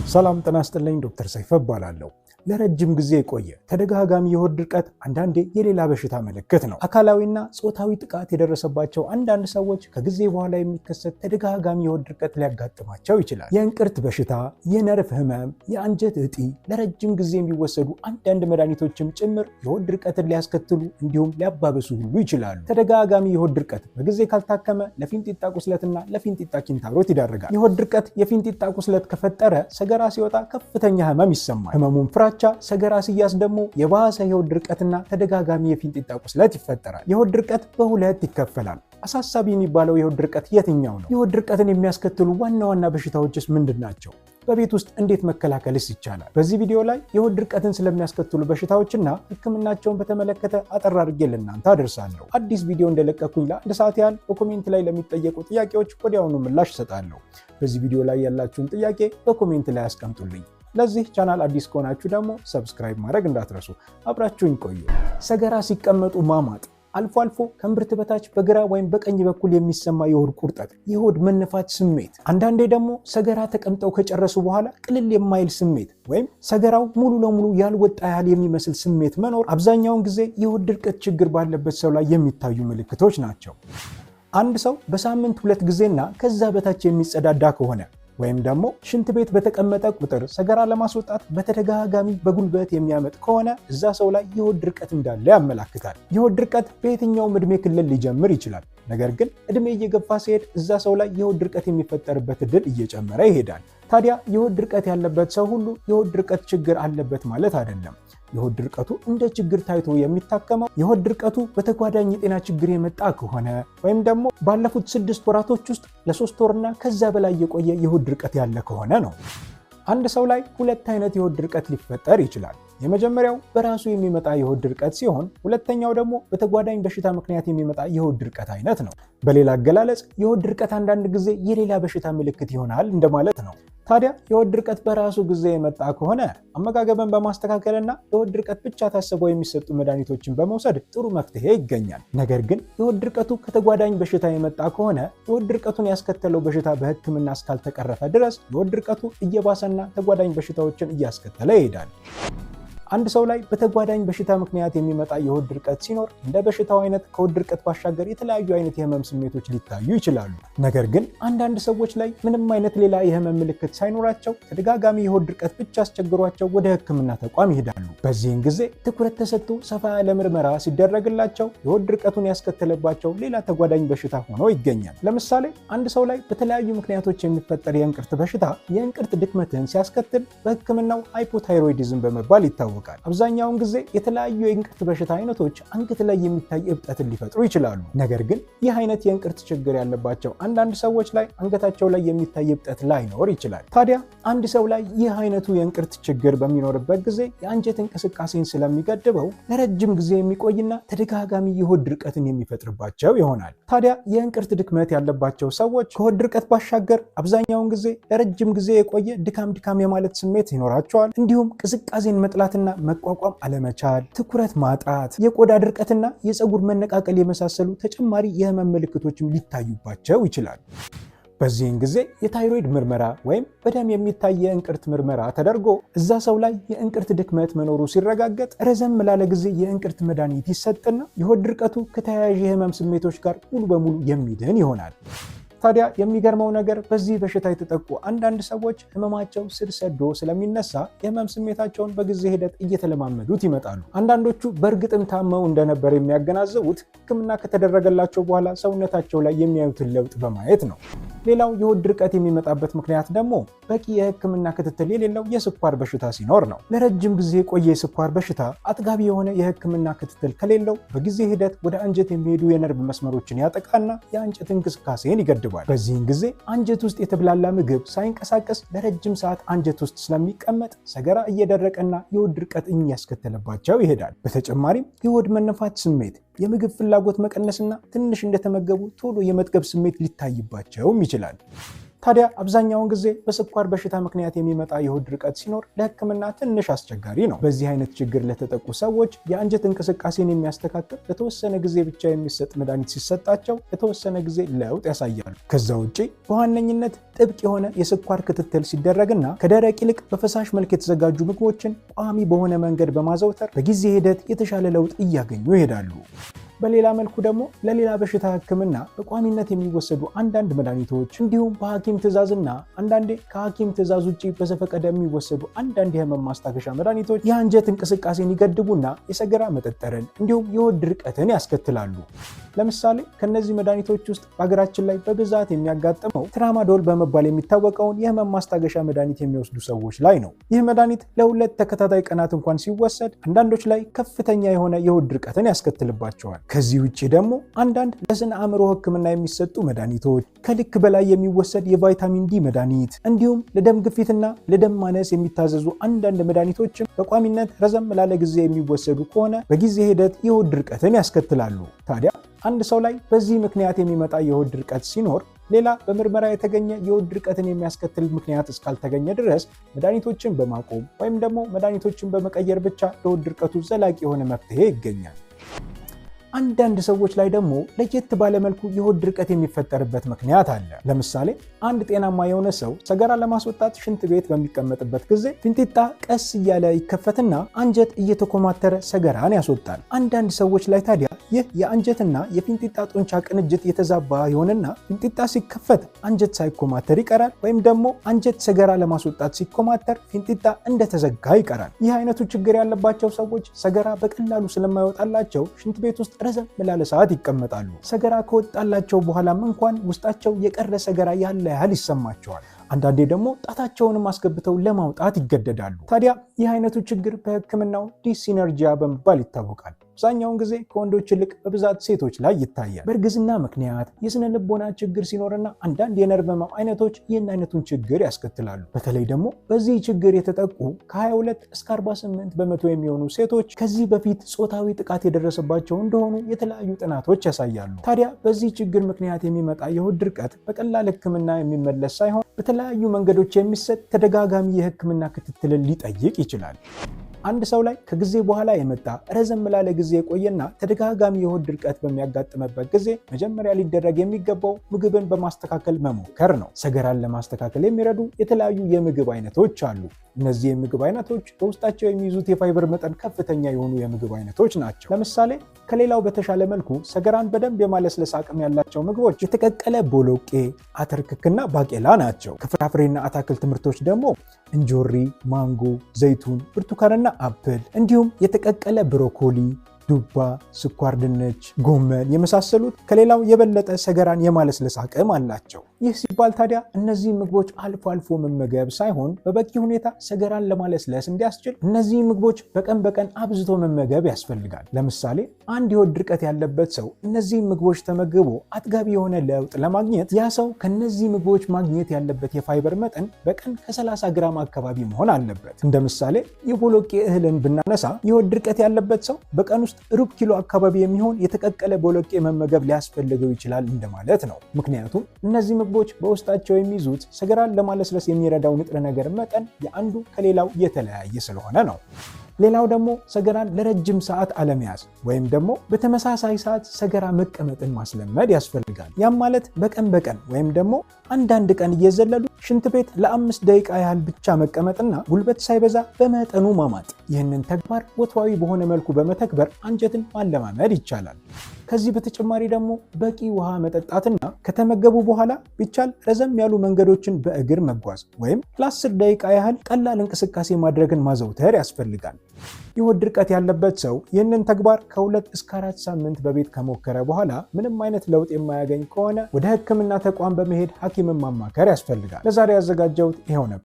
ሰላም ጤና ይስጥልኝ። ዶክተር ሰይፈ እባላለሁ። ለረጅም ጊዜ የቆየ ተደጋጋሚ የሆድ ድርቀት አንዳንዴ የሌላ በሽታ ምልክት ነው። አካላዊና ጾታዊ ጥቃት የደረሰባቸው አንዳንድ ሰዎች ከጊዜ በኋላ የሚከሰት ተደጋጋሚ የሆድ ድርቀት ሊያጋጥማቸው ይችላል። የእንቅርት በሽታ፣ የነርቭ ህመም፣ የአንጀት እጢ፣ ለረጅም ጊዜ የሚወሰዱ አንዳንድ መድኃኒቶችም ጭምር የሆድ ድርቀትን ሊያስከትሉ እንዲሁም ሊያባብሱ ሁሉ ይችላሉ። ተደጋጋሚ የሆድ ድርቀት በጊዜ ካልታከመ ለፊንጢጣ ቁስለትና ለፊንጢጣ ኪንታሮት ይዳርጋል። የሆድ ድርቀት የፊንጢጣ ቁስለት ከፈጠረ ሰገራ ሲወጣ ከፍተኛ ህመም ይሰማል። ህመሙን ፍራቻ፣ ሰገራ ሲያዝ ደግሞ የባሰ የሆድ ድርቀትና ተደጋጋሚ የፊንጢጣ ቁስለት ይፈጠራል። የሆድ ድርቀት በሁለት ይከፈላል። አሳሳቢ የሚባለው የሆድ ድርቀት የትኛው ነው? የሆድ ድርቀትን የሚያስከትሉ ዋና ዋና በሽታዎችስ ምንድን ናቸው? በቤት ውስጥ እንዴት መከላከልስ ይቻላል? በዚህ ቪዲዮ ላይ የሆድ ድርቀትን ስለሚያስከትሉ በሽታዎችና ህክምናቸውን በተመለከተ አጠር አድርጌ ለእናንተ አደርሳለሁ። አዲስ ቪዲዮ እንደለቀኩኝ ለአንድ ሰዓት ያህል በኮሜንት ላይ ለሚጠየቁ ጥያቄዎች ወዲያውኑ ምላሽ እሰጣለሁ። በዚህ ቪዲዮ ላይ ያላችሁን ጥያቄ በኮሜንት ላይ አስቀምጡልኝ። ለዚህ ቻናል አዲስ ከሆናችሁ ደግሞ ሰብስክራይብ ማድረግ እንዳትረሱ። አብራችሁኝ ቆዩ። ሰገራ ሲቀመጡ ማማጥ፣ አልፎ አልፎ ከእምብርት በታች በግራ ወይም በቀኝ በኩል የሚሰማ የሆድ ቁርጠት፣ የሆድ መነፋት ስሜት፣ አንዳንዴ ደግሞ ሰገራ ተቀምጠው ከጨረሱ በኋላ ቅልል የማይል ስሜት ወይም ሰገራው ሙሉ ለሙሉ ያልወጣ ያህል የሚመስል ስሜት መኖር አብዛኛውን ጊዜ የሆድ ድርቀት ችግር ባለበት ሰው ላይ የሚታዩ ምልክቶች ናቸው። አንድ ሰው በሳምንት 2 ጊዜና ከዛ በታች የሚጸዳዳ ከሆነ ወይም ደግሞ ሽንት ቤት በተቀመጠ ቁጥር ሰገራ ለማስወጣት በተደጋጋሚ በጉልበት የሚያመጥ ከሆነ እዛ ሰው ላይ የሆድ ድርቀት እንዳለ ያመላክታል። የሆድ ድርቀት በየትኛውም ዕድሜ ክልል ሊጀምር ይችላል። ነገር ግን ዕድሜ እየገፋ ሲሄድ እዛ ሰው ላይ የሆድ ድርቀት የሚፈጠርበት ዕድል እየጨመረ ይሄዳል። ታዲያ የሆድ ድርቀት ያለበት ሰው ሁሉ የሆድ ድርቀት ችግር አለበት ማለት አይደለም። የሆድ ድርቀቱ እንደ ችግር ታይቶ የሚታከመው የሆድ ድርቀቱ በተጓዳኝ የጤና ችግር የመጣ ከሆነ ወይም ደግሞ ባለፉት 6 ወራቶች ውስጥ ለ3 ወርና ከዛ በላይ የቆየ የሆድ ድርቀት ያለ ከሆነ ነው። አንድ ሰው ላይ 2 አይነት የሆድ ድርቀት ሊፈጠር ይችላል። የመጀመሪያው በራሱ የሚመጣ የሆድ ድርቀት ሲሆን ሁለተኛው ደግሞ በተጓዳኝ በሽታ ምክንያት የሚመጣ የሆድ ድርቀት አይነት ነው። በሌላ አገላለጽ የሆድ ድርቀት አንዳንድ ጊዜ የሌላ በሽታ ምልክት ይሆናል እንደማለት ነው። ታዲያ የሆድ ድርቀት በራሱ ጊዜ የመጣ ከሆነ አመጋገብን በማስተካከልና የሆድ ድርቀት ብቻ ታስበው የሚሰጡ መድኃኒቶችን በመውሰድ ጥሩ መፍትሄ ይገኛል። ነገር ግን የሆድ ድርቀቱ ከተጓዳኝ በሽታ የመጣ ከሆነ የሆድ ድርቀቱን ያስከተለው በሽታ በሕክምና እስካልተቀረፈ ድረስ የሆድ ድርቀቱ እየባሰና ተጓዳኝ በሽታዎችን እያስከተለ ይሄዳል። አንድ ሰው ላይ በተጓዳኝ በሽታ ምክንያት የሚመጣ የሆድ ድርቀት ሲኖር እንደ በሽታው አይነት ከሆድ ድርቀት ባሻገር የተለያዩ አይነት የህመም ስሜቶች ሊታዩ ይችላሉ። ነገር ግን አንዳንድ ሰዎች ላይ ምንም አይነት ሌላ የህመም ምልክት ሳይኖራቸው ተደጋጋሚ የሆድ ድርቀት ብቻ አስቸግሯቸው ወደ ህክምና ተቋም ይሄዳሉ። በዚህን ጊዜ ትኩረት ተሰጥቶ ሰፋ ያለ ምርመራ ሲደረግላቸው የሆድ ድርቀቱን ያስከተለባቸው ሌላ ተጓዳኝ በሽታ ሆኖ ይገኛል። ለምሳሌ አንድ ሰው ላይ በተለያዩ ምክንያቶች የሚፈጠር የእንቅርት በሽታ የእንቅርት ድክመትን ሲያስከትል በህክምናው ሃይፖታይሮይዲዝም በመባል ይታወቃል። አብዛኛውን ጊዜ የተለያዩ የእንቅርት በሽታ አይነቶች አንገት ላይ የሚታይ እብጠትን ሊፈጥሩ ይችላሉ። ነገር ግን ይህ አይነት የእንቅርት ችግር ያለባቸው አንዳንድ ሰዎች ላይ አንገታቸው ላይ የሚታይ እብጠት ላይኖር ይችላል። ታዲያ አንድ ሰው ላይ ይህ አይነቱ የእንቅርት ችግር በሚኖርበት ጊዜ የአንጀት እንቅስቃሴን ስለሚገድበው ለረጅም ጊዜ የሚቆይና ተደጋጋሚ የሆድ ድርቀትን የሚፈጥርባቸው ይሆናል። ታዲያ የእንቅርት ድክመት ያለባቸው ሰዎች ከሆድ ድርቀት ባሻገር አብዛኛውን ጊዜ ለረጅም ጊዜ የቆየ ድካም የማለት ስሜት ይኖራቸዋል። እንዲሁም ቅዝቃዜን መጥላትና መቋቋም አለመቻል፣ ትኩረት ማጣት፣ የቆዳ ድርቀትና የፀጉር መነቃቀል የመሳሰሉ ተጨማሪ የህመም ምልክቶችም ሊታዩባቸው ይችላል። በዚህን ጊዜ የታይሮይድ ምርመራ ወይም በደም የሚታይ የእንቅርት ምርመራ ተደርጎ እዛ ሰው ላይ የእንቅርት ድክመት መኖሩ ሲረጋገጥ ረዘም ላለ ጊዜ የእንቅርት መድኃኒት ይሰጥና የሆድ ድርቀቱ ከተያያዥ የህመም ስሜቶች ጋር ሙሉ በሙሉ የሚድን ይሆናል። ታዲያ የሚገርመው ነገር በዚህ በሽታ የተጠቁ አንዳንድ ሰዎች ህመማቸው ስር ሰዶ ስለሚነሳ የህመም ስሜታቸውን በጊዜ ሂደት እየተለማመዱት ይመጣሉ። አንዳንዶቹ በእርግጥም ታመው እንደነበር የሚያገናዘቡት ህክምና ከተደረገላቸው በኋላ ሰውነታቸው ላይ የሚያዩትን ለውጥ በማየት ነው። ሌላው የሆድ ድርቀት የሚመጣበት ምክንያት ደግሞ በቂ የህክምና ክትትል የሌለው የስኳር በሽታ ሲኖር ነው። ለረጅም ጊዜ የቆየ የስኳር በሽታ አጥጋቢ የሆነ የህክምና ክትትል ከሌለው በጊዜ ሂደት ወደ አንጀት የሚሄዱ የነርቭ መስመሮችን ያጠቃና የአንጀት እንቅስቃሴን ይገድባል። በዚህን ጊዜ አንጀት ውስጥ የተብላላ ምግብ ሳይንቀሳቀስ ለረጅም ሰዓት አንጀት ውስጥ ስለሚቀመጥ ሰገራ እየደረቀና የሆድ ድርቀት እያስከተለባቸው ይሄዳል። በተጨማሪም የሆድ መነፋት ስሜት፣ የምግብ ፍላጎት መቀነስና ትንሽ እንደተመገቡ ቶሎ የመጥገብ ስሜት ሊታይባቸውም ይችላል። ታዲያ አብዛኛውን ጊዜ በስኳር በሽታ ምክንያት የሚመጣ የሆድ ድርቀት ሲኖር ለሕክምና ትንሽ አስቸጋሪ ነው። በዚህ አይነት ችግር ለተጠቁ ሰዎች የአንጀት እንቅስቃሴን የሚያስተካክል ለተወሰነ ጊዜ ብቻ የሚሰጥ መድኃኒት ሲሰጣቸው ለተወሰነ ጊዜ ለውጥ ያሳያሉ። ከዛ ውጪ በዋነኝነት ጥብቅ የሆነ የስኳር ክትትል ሲደረግና ከደረቅ ይልቅ በፈሳሽ መልክ የተዘጋጁ ምግቦችን ቋሚ በሆነ መንገድ በማዘውተር በጊዜ ሂደት የተሻለ ለውጥ እያገኙ ይሄዳሉ። በሌላ መልኩ ደግሞ ለሌላ በሽታ ህክምና በቋሚነት የሚወሰዱ አንዳንድ መድኃኒቶች እንዲሁም በሐኪም ትዕዛዝና አንዳንዴ ከሐኪም ትዕዛዝ ውጭ በዘፈቀደ የሚወሰዱ አንዳንድ የህመም ማስታገሻ መድኃኒቶች የአንጀት እንቅስቃሴን ይገድቡና የሰገራ መጠጠርን እንዲሁም የሆድ ድርቀትን ያስከትላሉ። ለምሳሌ ከነዚህ መድኃኒቶች ውስጥ በሀገራችን ላይ በብዛት የሚያጋጥመው ትራማዶል በመባል የሚታወቀውን የህመም ማስታገሻ መድኃኒት የሚወስዱ ሰዎች ላይ ነው። ይህ መድኃኒት ለ2 ተከታታይ ቀናት እንኳን ሲወሰድ አንዳንዶች ላይ ከፍተኛ የሆነ የሆድ ድርቀትን ያስከትልባቸዋል። ከዚህ ውጭ ደግሞ አንዳንድ ለስነ አእምሮ ህክምና የሚሰጡ መድኃኒቶች፣ ከልክ በላይ የሚወሰድ የቫይታሚን ዲ መድኃኒት እንዲሁም ለደም ግፊትና ለደም ማነስ የሚታዘዙ አንዳንድ መድኃኒቶችም በቋሚነት ረዘም ላለ ጊዜ የሚወሰዱ ከሆነ በጊዜ ሂደት የሆድ ድርቀትን ያስከትላሉ። ታዲያ አንድ ሰው ላይ በዚህ ምክንያት የሚመጣ የሆድ ድርቀት ሲኖር ሌላ በምርመራ የተገኘ የሆድ ድርቀትን የሚያስከትል ምክንያት እስካልተገኘ ድረስ መድኃኒቶችን በማቆም ወይም ደግሞ መድኃኒቶችን በመቀየር ብቻ ለሆድ ድርቀቱ ዘላቂ የሆነ መፍትሄ ይገኛል። አንዳንድ ሰዎች ላይ ደግሞ ለየት ባለመልኩ የሆድ ድርቀት የሚፈጠርበት ምክንያት አለ። ለምሳሌ አንድ ጤናማ የሆነ ሰው ሰገራ ለማስወጣት ሽንት ቤት በሚቀመጥበት ጊዜ ፊንጢጣ ቀስ እያለ ይከፈትና አንጀት እየተኮማተረ ሰገራን ያስወጣል። አንዳንድ ሰዎች ላይ ታዲያ ይህ የአንጀትና የፊንጢጣ ጡንቻ ቅንጅት የተዛባ ይሆንና ፊንጢጣ ሲከፈት አንጀት ሳይኮማተር ይቀራል፣ ወይም ደግሞ አንጀት ሰገራ ለማስወጣት ሲኮማተር ፊንጢጣ እንደተዘጋ ይቀራል። ይህ አይነቱ ችግር ያለባቸው ሰዎች ሰገራ በቀላሉ ስለማይወጣላቸው ሽንት ቤት ውስጥ ረዘም ላለ ሰዓት ይቀመጣሉ። ሰገራ ከወጣላቸው በኋላም እንኳን ውስጣቸው የቀረ ሰገራ ያለ ያህል ይሰማቸዋል። አንዳንዴ ደግሞ ጣታቸውንም አስገብተው ለማውጣት ይገደዳሉ። ታዲያ ይህ አይነቱ ችግር በሕክምናው ዲሲነርጂያ በመባል ይታወቃል። አብዛኛውን ጊዜ ከወንዶች ይልቅ በብዛት ሴቶች ላይ ይታያል። በእርግዝና ምክንያት የስነ ልቦና ችግር ሲኖርና አንዳንድ የነርቭ ህመም አይነቶች ይህን አይነቱን ችግር ያስከትላሉ። በተለይ ደግሞ በዚህ ችግር የተጠቁ ከ22 እስከ 48 በመቶ የሚሆኑ ሴቶች ከዚህ በፊት ጾታዊ ጥቃት የደረሰባቸው እንደሆኑ የተለያዩ ጥናቶች ያሳያሉ። ታዲያ በዚህ ችግር ምክንያት የሚመጣ የሆድ ድርቀት በቀላል ሕክምና የሚመለስ ሳይሆን በተለያዩ መንገዶች የሚሰጥ ተደጋጋሚ የሕክምና ክትትልን ሊጠይቅ ይችላል። አንድ ሰው ላይ ከጊዜ በኋላ የመጣ ረዘም ላለ ጊዜ የቆየና ተደጋጋሚ የሆድ ድርቀት በሚያጋጥምበት ጊዜ መጀመሪያ ሊደረግ የሚገባው ምግብን በማስተካከል መሞከር ነው። ሰገራን ለማስተካከል የሚረዱ የተለያዩ የምግብ አይነቶች አሉ። እነዚህ የምግብ አይነቶች በውስጣቸው የሚይዙት የፋይበር መጠን ከፍተኛ የሆኑ የምግብ አይነቶች ናቸው። ለምሳሌ ከሌላው በተሻለ መልኩ ሰገራን በደንብ የማለስለስ አቅም ያላቸው ምግቦች የተቀቀለ ቦሎቄ፣ አተርክክና ባቄላ ናቸው። ከፍራፍሬና አታክልት ምርቶች ደግሞ እንጆሪ፣ ማንጎ፣ ዘይቱን፣ ብርቱካንና አፕል እንዲሁም የተቀቀለ ብሮኮሊ፣ ዱባ፣ ስኳር ድንች፣ ጎመን የመሳሰሉት ከሌላው የበለጠ ሰገራን የማለስለስ አቅም አላቸው። ይህ ሲባል ታዲያ እነዚህ ምግቦች አልፎ አልፎ መመገብ ሳይሆን በበቂ ሁኔታ ሰገራን ለማለስለስ እንዲያስችል እነዚህ ምግቦች በቀን በቀን አብዝቶ መመገብ ያስፈልጋል። ለምሳሌ አንድ የሆድ ድርቀት ያለበት ሰው እነዚህ ምግቦች ተመግቦ አጥጋቢ የሆነ ለውጥ ለማግኘት ያ ሰው ከነዚህ ምግቦች ማግኘት ያለበት የፋይበር መጠን በቀን ከ30 ግራም አካባቢ መሆን አለበት። እንደ ምሳሌ የቦሎቄ እህልን ብናነሳ የሆድ ድርቀት ያለበት ሰው በቀን ውስጥ ሩብ ኪሎ አካባቢ የሚሆን የተቀቀለ ቦሎቄ መመገብ ሊያስፈልገው ይችላል እንደማለት ነው። ምክንያቱም እነዚህ ምግቦች በውስጣቸው የሚይዙት ሰገራን ለማለስለስ የሚረዳው ንጥረ ነገር መጠን የአንዱ ከሌላው የተለያየ ስለሆነ ነው። ሌላው ደግሞ ሰገራን ለረጅም ሰዓት አለመያዝ ወይም ደግሞ በተመሳሳይ ሰዓት ሰገራ መቀመጥን ማስለመድ ያስፈልጋል። ያም ማለት በቀን በቀን ወይም ደግሞ አንዳንድ ቀን እየዘለሉ ሽንት ቤት ለ5 ደቂቃ ያህል ብቻ መቀመጥና ጉልበት ሳይበዛ በመጠኑ ማማጥ። ይህንን ተግባር ወትሯዊ በሆነ መልኩ በመተግበር አንጀትን ማለማመድ ይቻላል። ከዚህ በተጨማሪ ደግሞ በቂ ውሃ መጠጣትና ከተመገቡ በኋላ ቢቻል ረዘም ያሉ መንገዶችን በእግር መጓዝ ወይም ለ10 ደቂቃ ያህል ቀላል እንቅስቃሴ ማድረግን ማዘውተር ያስፈልጋል። የሆድ ድርቀት ያለበት ሰው ይህንን ተግባር ከ2 እስከ 4 ሳምንት በቤት ከሞከረ በኋላ ምንም አይነት ለውጥ የማያገኝ ከሆነ ወደ ሕክምና ተቋም በመሄድ ሐኪምን ማማከር ያስፈልጋል። ለዛሬ ያዘጋጀሁት ይኸው ነበር።